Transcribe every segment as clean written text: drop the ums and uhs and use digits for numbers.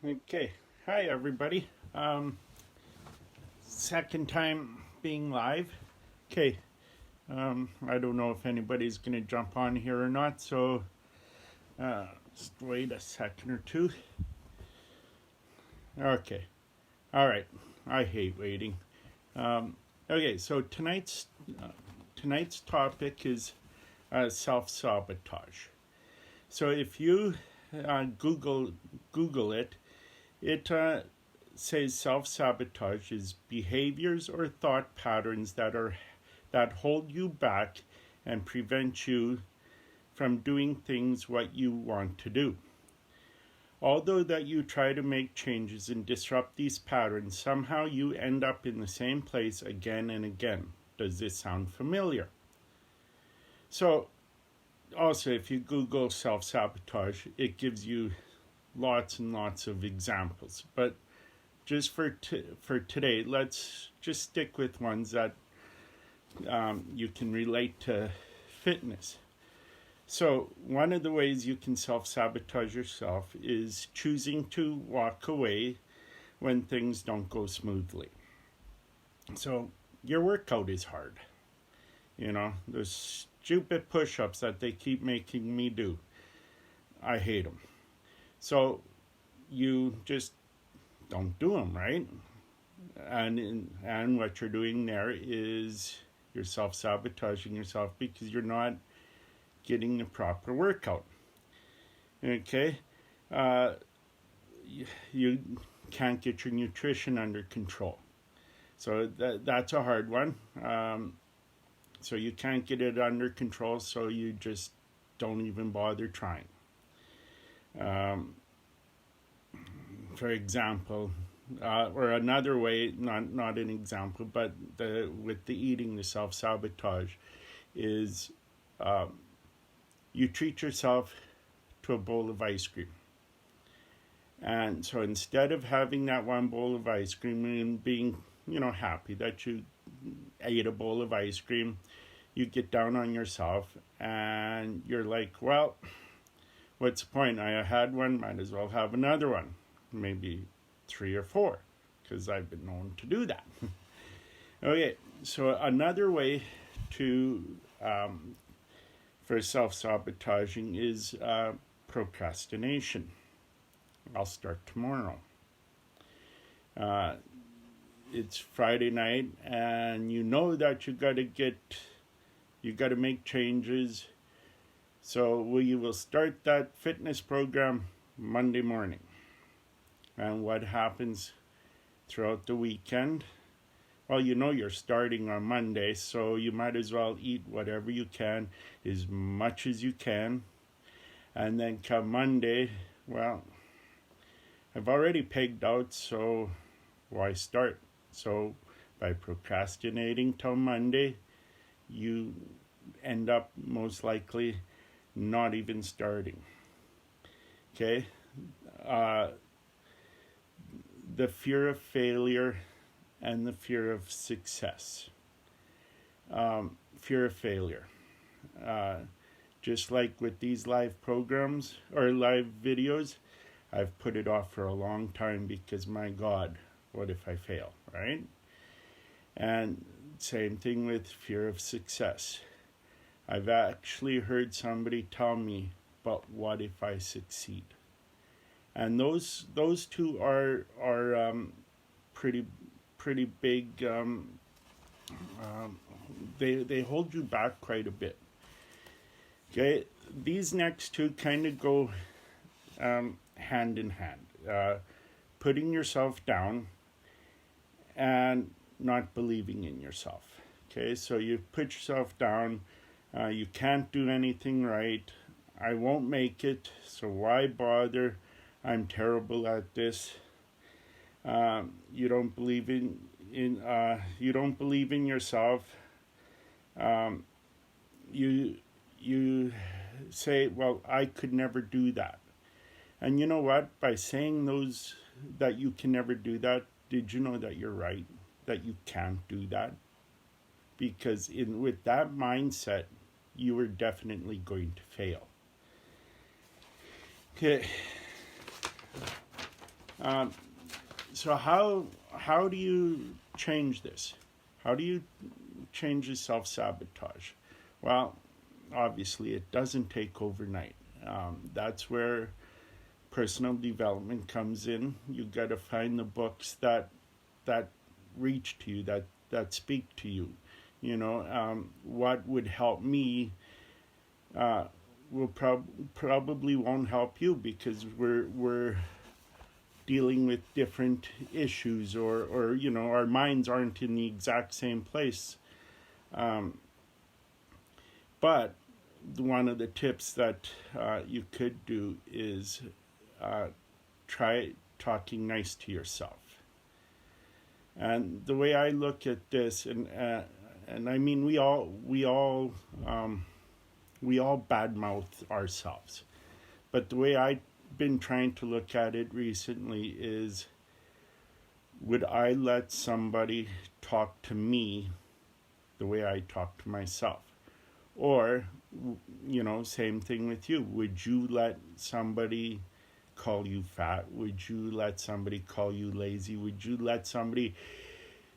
Okay, hi everybody. Second time being live. Okay, I don't know if anybody's gonna jump on here or not, so just wait a second or two. Okay, all right. I hate waiting. Okay, so tonight's topic is self sabotage. So if you Google it, it says self sabotage is behaviors or thought patterns that hold you back and prevent you from doing things what you want to do. Although that you try to make changes and disrupt these patterns, somehow you end up in the same place again and again. Does this sound familiar? So, also, if you Google self sabotage, it gives you lots and lots of examples. But just for today, let's just stick with ones that you can relate to fitness. So one of the ways you can self-sabotage yourself is choosing to walk away when things don't go smoothly. So your workout is hard. Those stupid push-ups that they keep making me do. I hate them. So you just don't do them, right? And what you're doing there is you're self-sabotaging yourself because you're not getting the proper workout. Okay? You can't get your nutrition under control. So that's a hard one. So you can't get it under control, so you just don't even bother trying. For example, or another way, not an example, but with the eating, the self-sabotage is you treat yourself to a bowl of ice cream. And so instead of having that one bowl of ice cream and being, happy that you ate a bowl of ice cream, you get down on yourself and you're like, well, what's the point? I had one, might as well have another one. Maybe 3 or 4, because I've been known to do that. Okay, so another way to for self-sabotaging is procrastination. I'll start tomorrow. It's Friday night, and you know that you got to make changes. So we will start that fitness program Monday morning. And what happens throughout the weekend? Well, you're starting on Monday, so you might as well eat whatever you can, as much as you can. And then come Monday, well, I've already pegged out, so why start? So by procrastinating till Monday, you end up most likely not even starting. Okay? The fear of failure and the fear of success. Fear of failure. Just like with these live programs or live videos, I've put it off for a long time because, my God, what if I fail, right? And same thing with fear of success. I've actually heard somebody tell me, but what if I succeed? And those two are pretty big. They hold you back quite a bit. Okay, these next two kind of go hand in hand. Putting yourself down and not believing in yourself. Okay, so you put yourself down. You can't do anything right. I won't make it, so why bother? I'm terrible at this. You don't believe in you don't believe in yourself. You say, well, I could never do that. And you know what? By saying those that you can never do that, did you know that you're right? That you can't do that? Because with that mindset, you are definitely going to fail. Okay. Um, so how do you change this? How do you change the self-sabotage? Well, obviously it doesn't take overnight. That's where personal development comes in. You got to find the books that reach to you, that speak to you. What would help me will probably won't help you, because we're dealing with different issues, or our minds aren't in the exact same place. Um, but one of the tips that you could do is uh, try talking nice to yourself. And the way I look at this, and I mean, we all badmouth ourselves, but the way I've been trying to look at it recently is, would I let somebody talk to me the way I talk to myself? Or, same thing with you. Would you let somebody call you fat? Would you let somebody call you lazy? Would you let somebody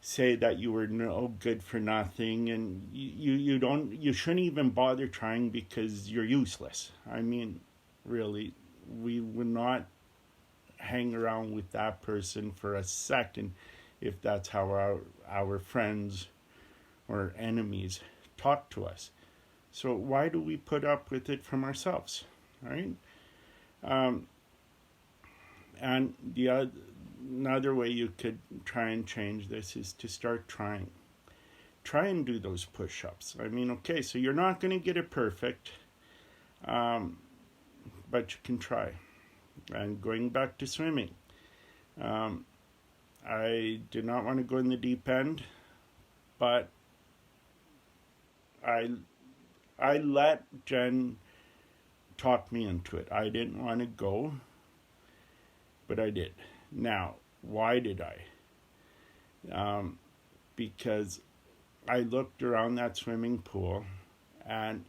say that you were no good for nothing, and you shouldn't even bother trying because you're useless? I mean, really, we would not hang around with that person for a second if that's how our friends or enemies talk to us. So why do we put up with it from ourselves, right? Um, and another way you could try and change this is to start trying. Try and do those push-ups. I mean, okay, so you're not going to get it perfect, but you can try. And going back to swimming, I did not want to go in the deep end, but I let Jen talk me into it. I didn't want to go, but I did. Now, why did I? Because I looked around that swimming pool, and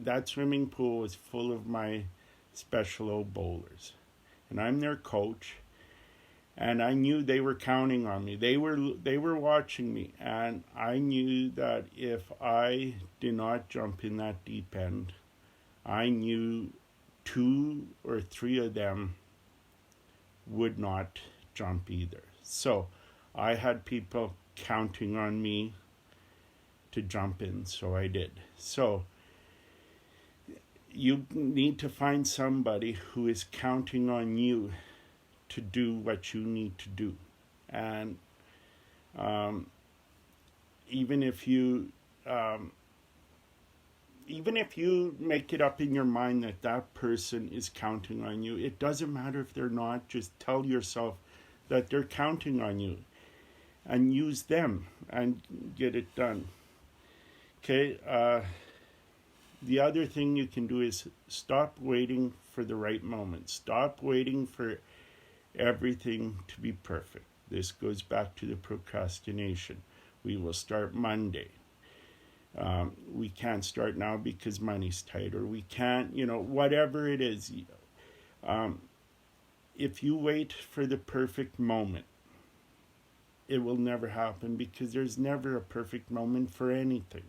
that swimming pool was full of my special O bowlers, and I'm their coach, and I knew they were counting on me. They were watching me, and I knew that if I did not jump in that deep end, I knew 2 or 3 of them would not jump either. So I had people counting on me to jump in, so I did. So you need to find somebody who is counting on you to do what you need to do. And even if you make it up in your mind that that person is counting on you, it doesn't matter if they're not. Just tell yourself that they're counting on you, and use them and get it done. Okay. The other thing you can do is stop waiting for the right moment. Stop waiting for everything to be perfect. This goes back to the procrastination. We will start Monday. We can't start now because money's tight, or we can't, whatever it is. If you wait for the perfect moment, it will never happen, because there's never a perfect moment for anything.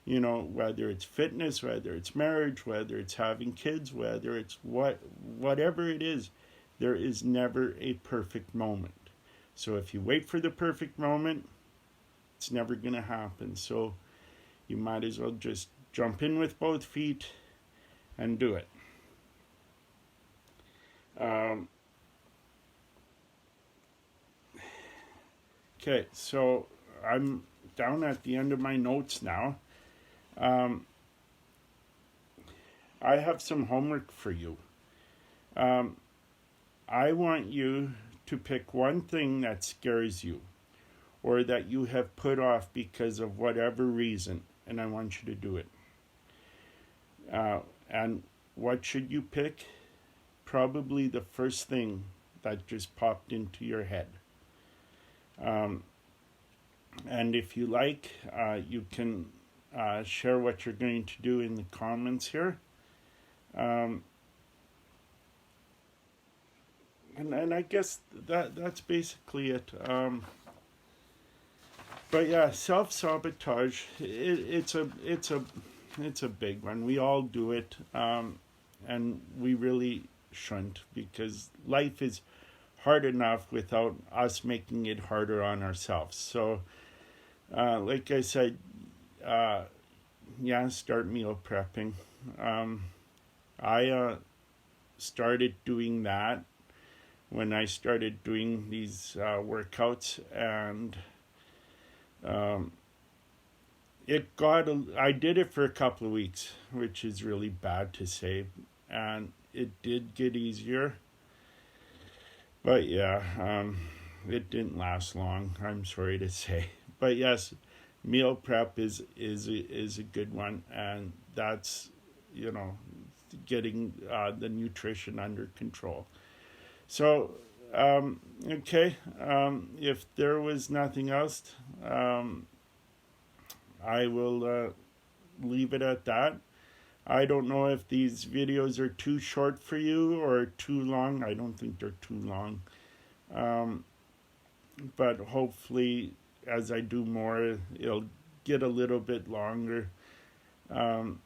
Whether it's fitness, whether it's marriage, whether it's having kids, whether it's whatever it is, there is never a perfect moment. So if you wait for the perfect moment, it's never going to happen. So you might as well just jump in with both feet and do it. Okay, so I'm down at the end of my notes now. I have some homework for you. I want you to pick one thing that scares you, or that you have put off because of whatever reason, and I want you to do it. And what should you pick? Probably the first thing that just popped into your head. And if you like, you can share what you're going to do in the comments here. and I guess that's basically it. But yeah, self sabotage. It's a big one. We all do it, and we really shouldn't, because life is hard enough without us making it harder on ourselves. So, like I said, yeah, start meal prepping. I started doing that when I started doing these workouts, and um, I did it for a couple of weeks, which is really bad to say, and it did get easier. But yeah, it didn't last long. I'm sorry to say, but yes, meal prep is a good one, and that's, you know, getting the nutrition under control. So, okay, if there was nothing else, um, I will leave it at that. I don't know if these videos are too short for you or too long. I don't think they're too long. Um, but hopefully, as I do more, it'll get a little bit longer. Um,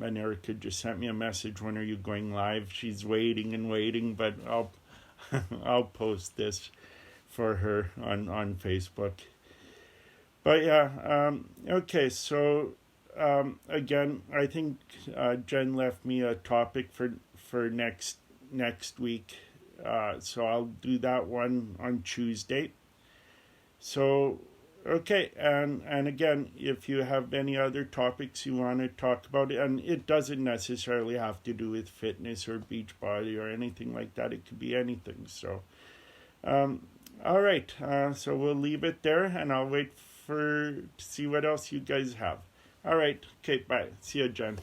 and Erica just sent me a message. When are you going live? She's waiting and waiting, but I'll post this for her on Facebook. But yeah, okay. So again, I think Jen left me a topic for next week. So I'll do that one on Tuesday. So okay, and again, if you have any other topics you want to talk about, and it doesn't necessarily have to do with fitness or beach body or anything like that. It could be anything. So um, all right, so we'll leave it there, and I'll wait to see what else you guys have. All right, okay, bye. See you, Jen.